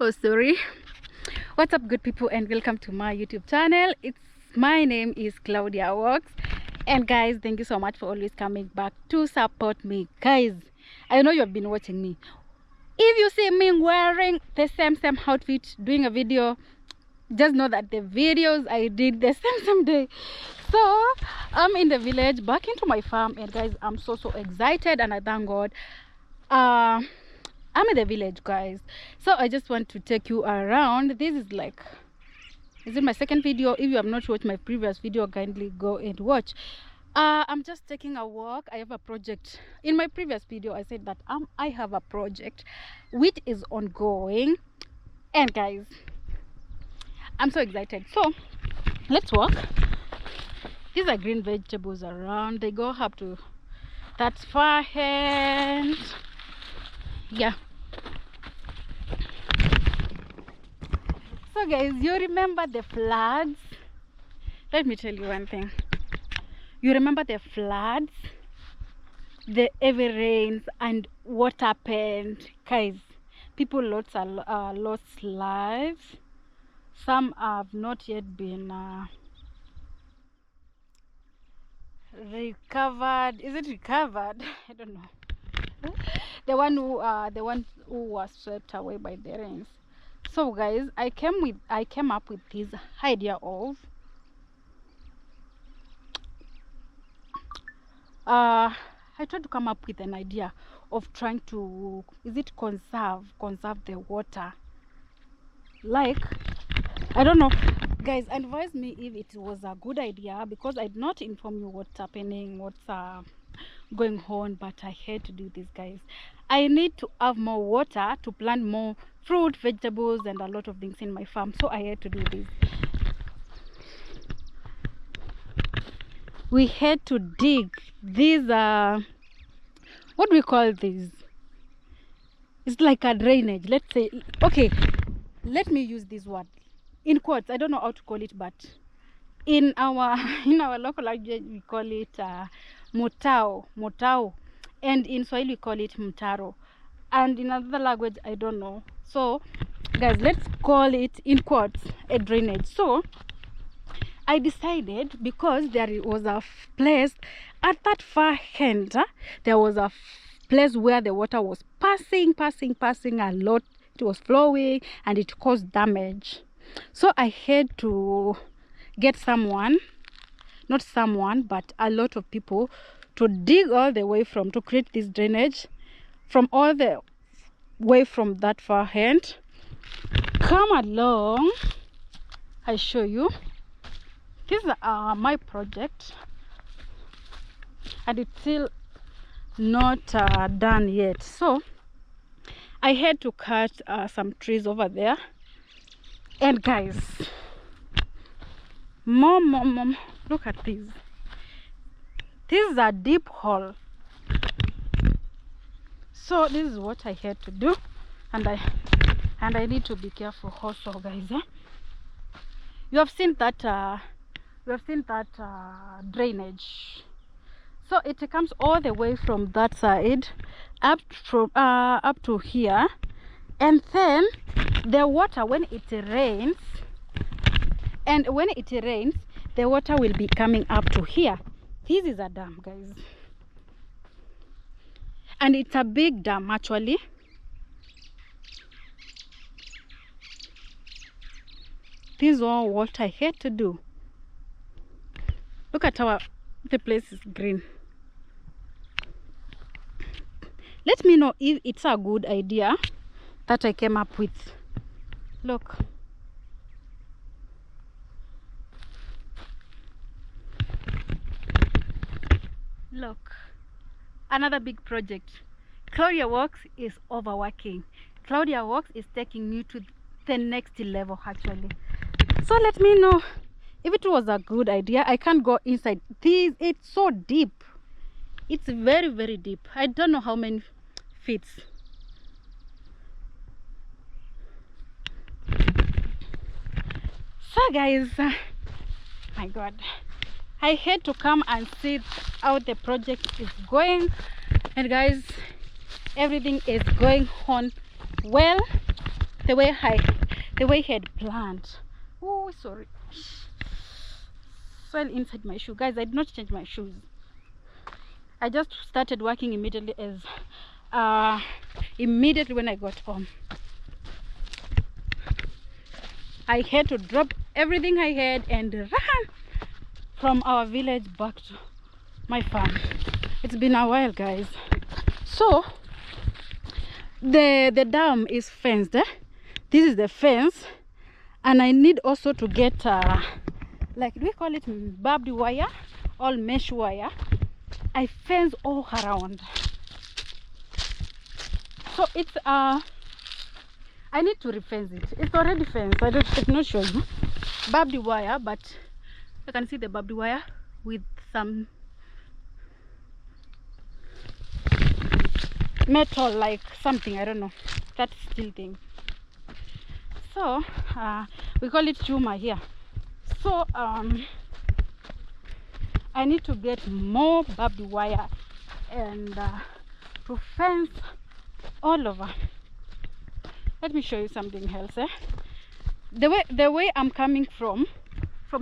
Oh, sorry. What's up, good people, and welcome to my YouTube channel. My name is Claudia Walks, and guys, thank you so much for always coming back to support me. Guys, I know you have been watching me. If you see me wearing the same outfit doing a video, just know that the videos I did the same day. So I'm in the village, back into my farm, and guys, I'm so excited, and I thank God. I'm in the village, guys, so I just want to take you around. This is my second video. If you have not watched my previous video, kindly go and watch. I'm just taking a walk. I have a project. In my previous video I said that I have a project which is ongoing, and guys, I'm so excited. So let's walk. These are green vegetables around. They go up to that far hand. Yeah. So guys, you remember the floods? Let me tell you one thing. You remember the floods, the heavy rains, and what happened? Guys, people lost lives. Some have not yet been recovered. Is it recovered? I don't know. The one who was swept away by the rains. So guys, I came up with this idea of I tried to come up with an idea of trying to conserve the water. Like, I don't know, guys, advise me if it was a good idea, because I did not inform you what's happening, what's going on, but I had to do this, guys. I need to have more water to plant more fruit, vegetables, and a lot of things in my farm, so I had to do this. We had to dig these what do we call this? It's like a drainage, let's say. Okay, let me use this word in quotes. I don't know how to call it, but in our local language we call it motao, and in Swahili we call it mtaro, and in another language I don't know. So guys, let's call it in quotes a drainage. So I decided, because there was a place at that far end, there was a place where the water was passing a lot. It was flowing and it caused damage. So I had to get not someone, but a lot of people, to dig all the way to create this drainage from all the way from that far end. Come along, I show you. This is my project, and it's still not done yet. So I had to cut some trees over there, and guys, mom, look at this. This is a deep hole. So this is what I had to do, and I need to be careful also, guys. You have seen that drainage. So it comes all the way from that side up to here, and then the water, when it rains, the water will be coming up to here. This is a dam, guys, and it's a big dam actually. This is all what I had to do. Look at how the place is green. Let me know if it's a good idea that I came up with. Look. Look. Another big project. Claudia Walks is overworking. Claudia Walks is taking you to the next level actually. So let me know if it was a good idea. I can't go inside. It's so deep. It's very deep. I don't know how many feet. So guys, my God, I had to come and see how the project is going, and guys, everything is going on well. the way he had planned. Oh, sorry. Soil inside my shoe. Guys, I did not change my shoes. I just started working immediately when I got home. I had to drop everything I had and run from our village back to my farm. It's been a while, guys. So the dam is fenced. This is the fence, and I need also to get like, do we call it barbed wire or mesh wire? I fence all around. So it's I need to refence it. It's already fenced. I did not show you barbed wire, but you can see the barbed wire with some metal, like something, I don't know, that steel thing. So we call it chuma here. So I need to get more barbed wire and to fence all over. Let me show you something else. The way I'm coming from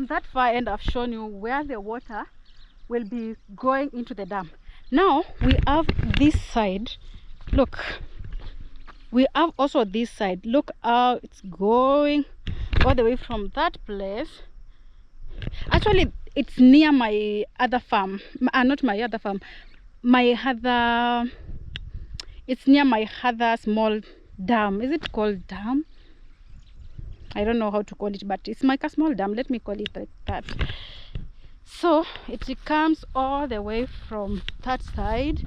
that far end, I've shown you where the water will be going into the dam. Now we have this side. Look, we have also this side. Look how it's going all the way from that place. Actually, it's near my other farm. Not my other farm. It's near my other small dam. Is it called dam? I don't know how to call it, but it's like a small dam. Let me call it like that. So it comes all the way from that side.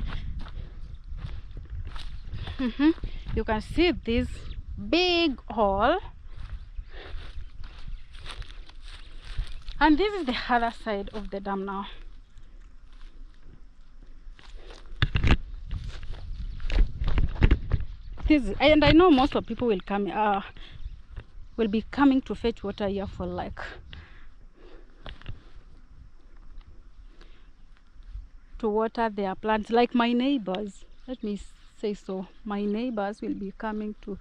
You can see this big hole, and this is the other side of the dam now. And I know most of people will be coming to fetch water here for like to water their plants, like my neighbors. Let me say so. My neighbors will be coming to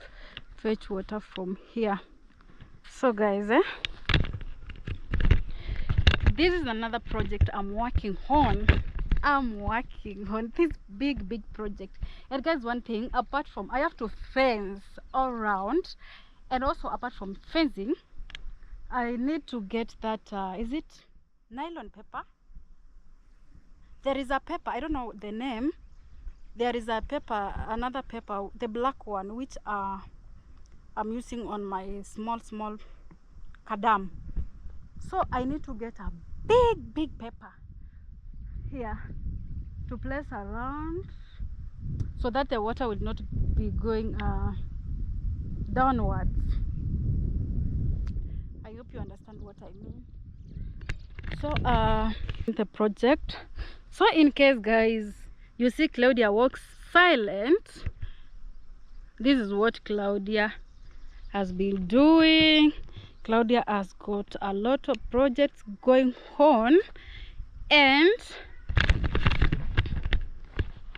fetch water from here. So guys, this is another project I'm working on. This big project. And guys, one thing, apart from I have to fence all around, and also apart from fencing, I need to get that is it nylon paper? There is a paper, I don't know the name. There is a paper, another paper, the black one, which I'm using on my small kadam. So I need to get a big paper here to place around, so that the water will not be going downwards. I hope you understand what I mean. So the project. So in case, guys, you see Claudia walks silent, this is what Claudia has been doing. Claudia has got a lot of projects going on, and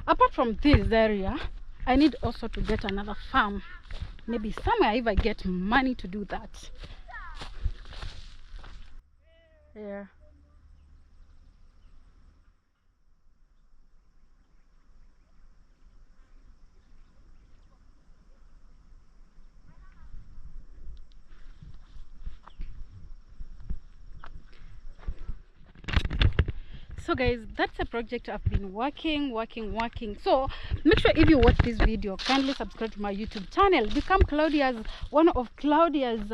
apart from this area, I need also to get another farm, maybe somewhere, if I get money to do that. Yeah. So guys, that's a project I've been working. So make sure if you watch this video, kindly subscribe to my YouTube channel, become one of Claudia's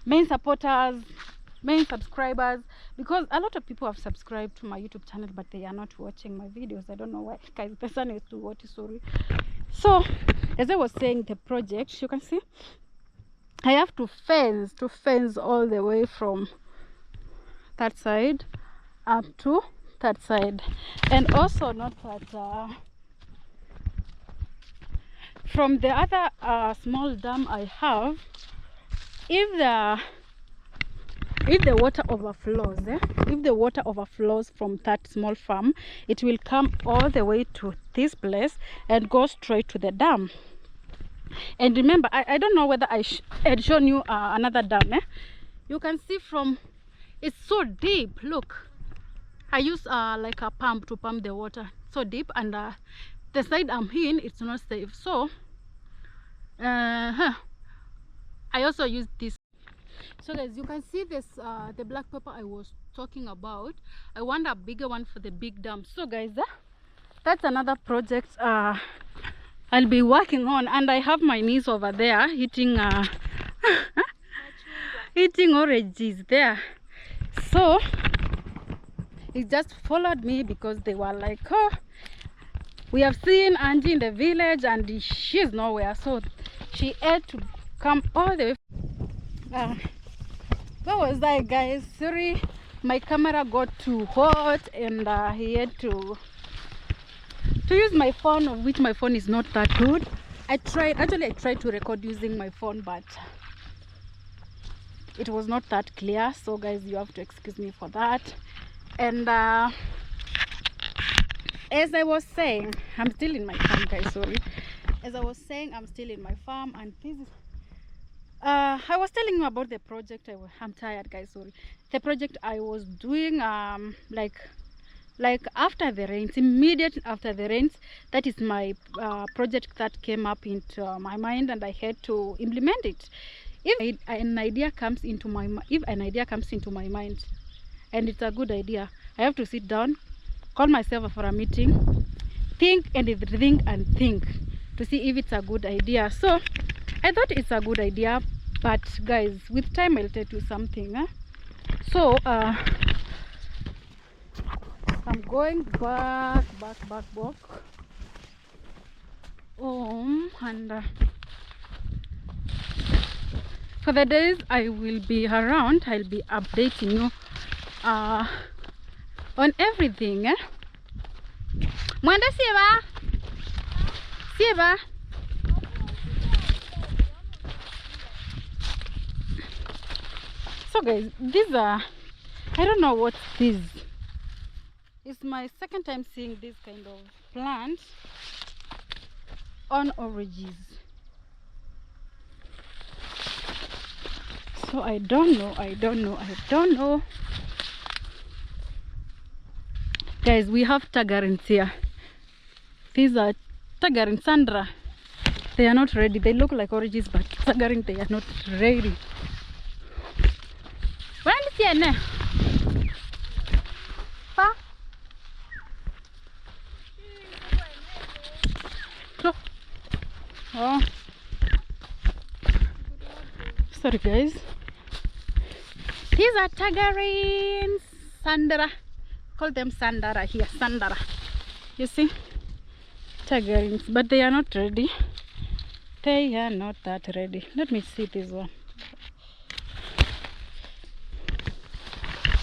main supporters, main subscribers, because a lot of people have subscribed to my YouTube channel, but they are not watching my videos. I don't know why, guys. The sun is too hot, sorry. So as I was saying, the project, you can see I have to fence all the way from that side up to that side, and also not that from the other small dam I have, if the water overflows, if the water overflows from that small farm, it will come all the way to this place and go straight to the dam. And remember, I don't know whether I had shown you another dam. You can see from, it's so deep. Look, I use like a pump to pump the water. So deep, and the side I'm in, it's not safe. So I also use this. So guys, you can see this the black pepper I was talking about. I want a bigger one for the big dam. So guys, that's another project I'll be working on, and I have my niece over there eating eating oranges there. So he just followed me because they were like, oh, we have seen Angie in the village and she's nowhere, so she had to come all the way. What was that, guys? Sorry, my camera got too hot and he had to use my phone, of which my phone is not that good. I tried to record using my phone, but it was not that clear. So guys, you have to excuse me for that. And as I was saying, I'm still in my farm, guys. Sorry. As I was saying, I'm still in my farm, and this is I was telling you about the project. I'm tired, guys. Sorry. The project I was doing, like after the rains, immediately after the rains. That is my project that came up into my mind, and I had to implement it. If an idea comes into my mind, and it's a good idea, I have to sit down, call myself for a meeting, think to see if it's a good idea. So I thought it's a good idea, but guys, with time I'll tell you something. So I'm going back home, and for the days I will be around, I'll be updating you on everything. Mwende sieva. So guys, these are, I don't know what this is. It's my second time seeing this kind of plant on oranges. So I don't know. Guys, we have tagarins here. These are tagarin Sandra. They are not ready. They look like oranges, but tagarin, they are not ready. Oh, sorry guys. These are tagarins Sandra. Call them Sandara here. Sandara. You see? Tagarins. But they are not ready. They are not that ready. Let me see this one.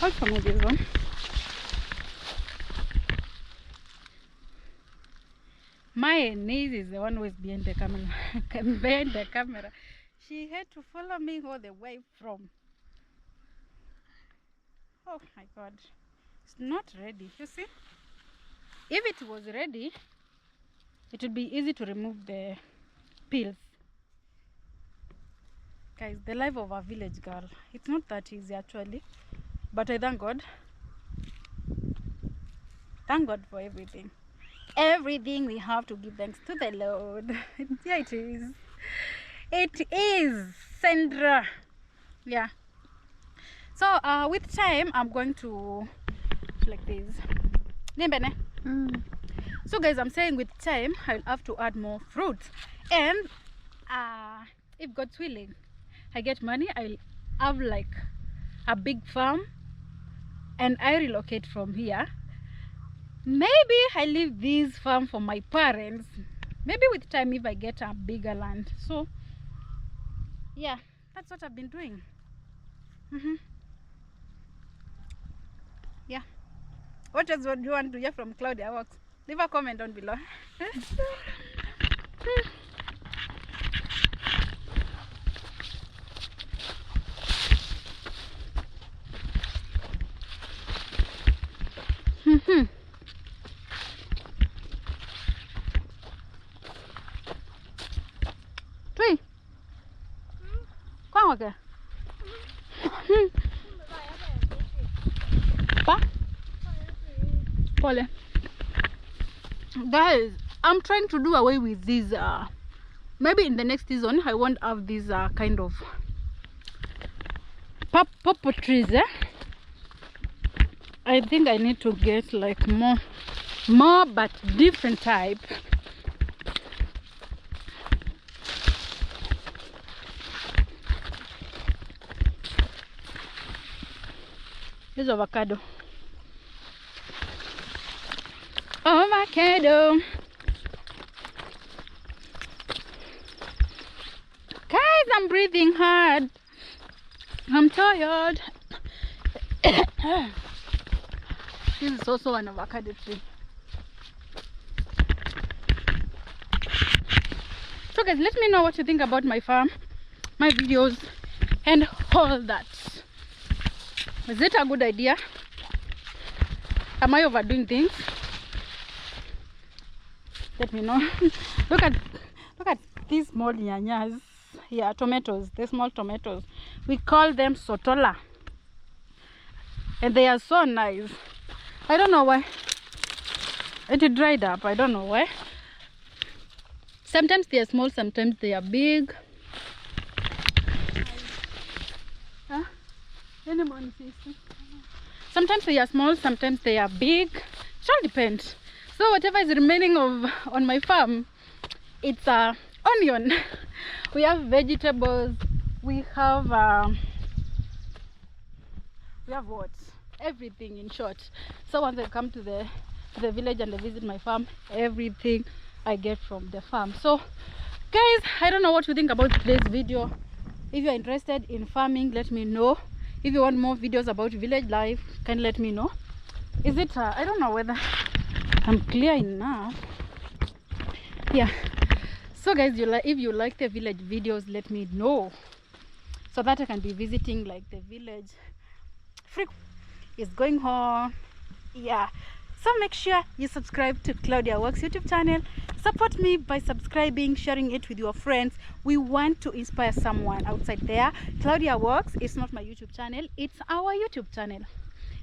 Hold for me this one. My niece is the one who is behind the camera. She had to follow me all the way from. Oh my God. It's not ready. You see? If it was ready, it would be easy to remove the peels. Guys, the life of a village girl, it's not that easy actually. But I thank God. Thank God for everything. Everything we have to give thanks to the Lord. Yeah, it is. It is, Sandra. Yeah. So with time, I'm going to like this. So guys, I'm saying with time, I'll have to add more fruits. And if God's willing, I get money, I'll have like a big farm, and I relocate from here. Maybe I leave this farm for my parents. Maybe with time, if I get a bigger land. So yeah, that's what I've been doing. Yeah. What else would you want to hear from Claudia Works? Leave a comment down below. Pa? Pole. Guys, I'm trying to do away with these. Maybe in the next season, I won't have these kind of purple trees. I think I need to get like more but different type. This avocado. Avocado. Guys, I'm breathing hard. I'm tired. This is also an avocado tree. So guys, let me know what you think about my farm, my videos, and all that. Is it a good idea? Am I overdoing things? Let me know. Look at these small nyanyas. Yeah, tomatoes. The small tomatoes. We call them sotola. And they are so nice. I don't know why. It dried up. I don't know why. Sometimes they are small, sometimes they are big. Huh? Anyone sees it? Sometimes they are small, sometimes they are big. It all depends. So whatever is remaining on my farm, it's onion. We have vegetables. We have what? Everything, in short. So once I come to the village and I visit my farm, everything I get from the farm. So guys, I don't know what you think about today's video. If you're interested in farming, let me know. If you want more videos about village life, can let me know. Is it I don't know whether I'm clear enough. Yeah. So guys, if you like the village videos, let me know, so that I can be visiting like the village. Is going on. Yeah. So make sure you subscribe to Claudia Works YouTube channel. Support me by subscribing, sharing it with your friends. We want to inspire someone outside there. Claudia Works is not my YouTube channel, it's our YouTube channel.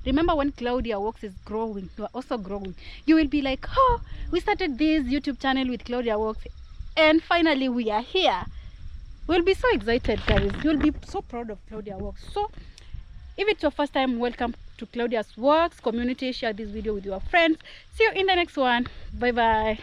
Remember, when Claudia Works is growing, you are also growing. You will be like, oh, we started this YouTube channel with Claudia Works, and finally we are here. We'll be so excited, guys. You'll be so proud of Claudia Works. So if it's your first time, welcome to Claudia's Works community. Share this video with your friends. See you in the next one. Bye bye.